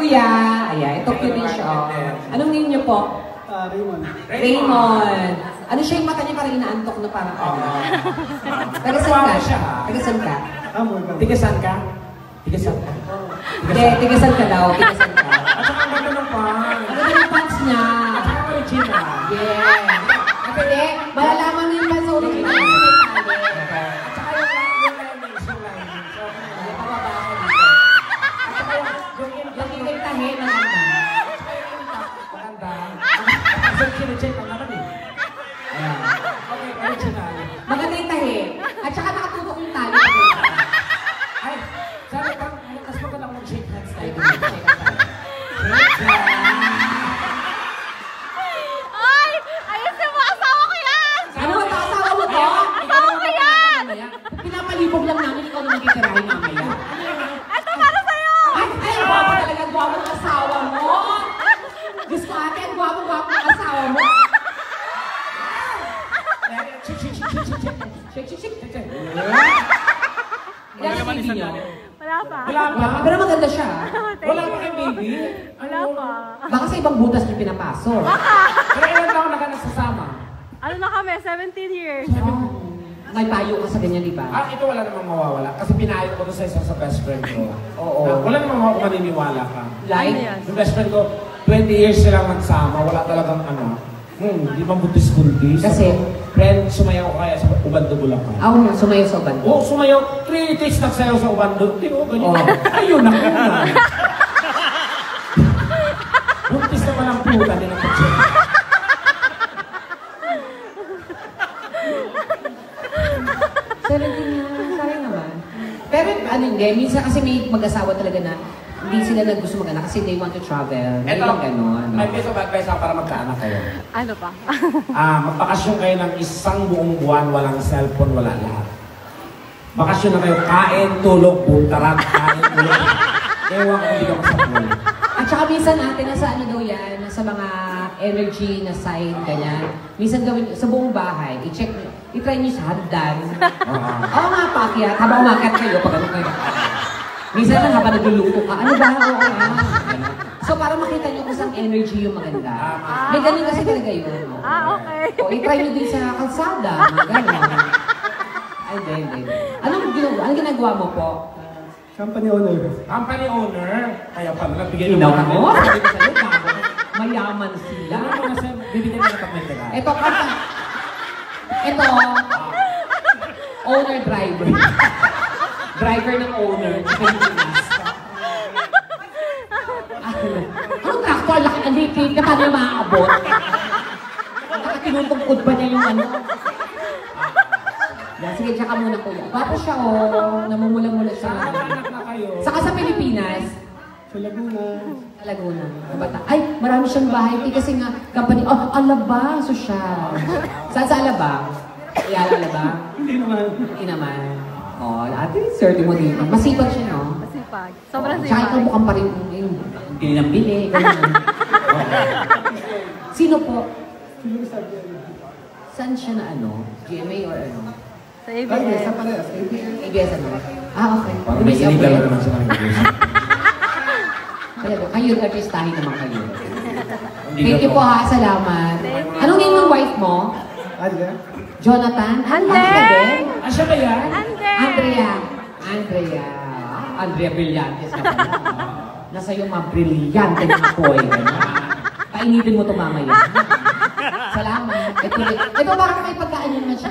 kuya. Ayan, ito cute din siya. Anong name niyo po? Raymond. Raymond. Ano siya yung mata niya parang inaantok na parang ano? Tagasan ka siya. Tagasan ka? Tigasan ka? Tigasan ka? Hindi, tigasan ka daw. Tigasan ka. At saka ang ganda ng pants. Ang ganda ng pants niya. At saka original. Yeah. At hindi, malalaman mo yung pants sa original. At saka yung linings. yung ibig tahi na ganda. Maganda. Kasi kine-check ang naman eh. Ayan. Okay, original. Maganda yung tahi. At saka nakatutok yung tali. Ay, sabi pang, mas maganda kung shake hands tayo. Ay! Ayusin mo! Asawa ko yan! Ano? Asawa mo ko? Asawa ko yan! Pinapalibog lang namin ikaw na magkikirahin mamaya. Ito para sa'yo! Ay, guwapo talaga. Guwapo ng asawa mo. Diyos ko ate, ang guwapo-guwapo ng asawa mo. Shake. Wala naman isa niyo. Wala pa. Wala pa. Pero maganda siya. Wala pa kay baby. Wala pa. Baka sa ibang butas niyo pinapasok. Pero ilan taon na ka nasasama? Ano na kami? 17 years. May payo ka sa ganyan, di ba? Ito wala namang mawawala. Kasi pinayo ko to sa isa sa best friend ko. Oo. Wala namang maniniwala ka. Like? Ano yan? Yung best friend ko, 20 years silang nagsama. Wala talagang ano. Di ba Buddhist school days? Kasi? Friend, sumayaw ko kaya sa Ubando, Bulacan. Ako nga, sumayo sa bando. Oo, sumayaw. 3 days nagsayaw sa Ubando. Di ba? Ganyan. Ayun na ka na. Buntis naman ang puta din ang pagsiya. Sayang naman. Pero ano hindi, minsan kasi may mag-asawa talaga na hindi sila gusto mag-anak kasi they want to travel. May lang gano'n. May piece of advice ako para magkaanak kayo. Ano pa? Magbakasyon kayo ng isang buong buwan, walang cellphone, wala lahat. Bakasyon na kayo, kain, tulog, buntaran, kain, tulog. Ewan ko hindi ka masabuhay. At saka minsan natin, nasa ano daw yan, nasa mga energy na sign, ganyan. Minsan gawin sa buong bahay, i-check nyo, i-try nyo sa hagdan. Oo nga, paakyat. Habang umakyat kayo, pag ano kayo. Minsan lang habang nagluluto ka, ano ba? Oo nga. So para makita nyo kung saan energy yung maganda. May ganun kasi talaga yun. Okay. O, i-try nyo din sa kalsada. Gano'n. Ay, hindi. Anong ginagawa mo po? Company owner. Company owner, kaya pala nagbigay ng Inaw mga mo? Sabi ko sa'yo, gago. Mayaman sila. Bibigyan nila ng pagmenta. Ito, owner-driver. Driver ng owner. Anong traktor? Laki ang lipid na paano yung maaabot? Nakatinutungkod ba niya yung ano? Sige, tsaka muna kuya. Gwapo siya namumula-mula siya. Saka sa Pilipinas? Sa Laguna. Sa Laguna. Bata. Ay, marami siyang bahay. Kasi nga, company, Alabang, social. Saan sa Alabang? Alabang? Hindi naman. Hindi naman. Ate, swerte mo dito. Masipag siya, no? Masipag. Sobrang Tsaka ikaw sipag. mukhang pa rin yung bili ng bili. Sino po? Saan siya na ano? GMA or ano? Sa Ay, ABS. sa parehas. ABS ano? Okay. Parang may inigal na naman siya ng ABS. Kayo, artistahin naman kayo. Thank you po ha, salamat. Anong name ng wife mo? Andrea? Jonathan? Ande! Ka din? Siya ba yan? Ande! Andrea Brillantes ka pala. Nasa yung mga brillante na apoy. Kainitin mo ito mamaya. Salamat. Ito bakit may pagkain naman siya.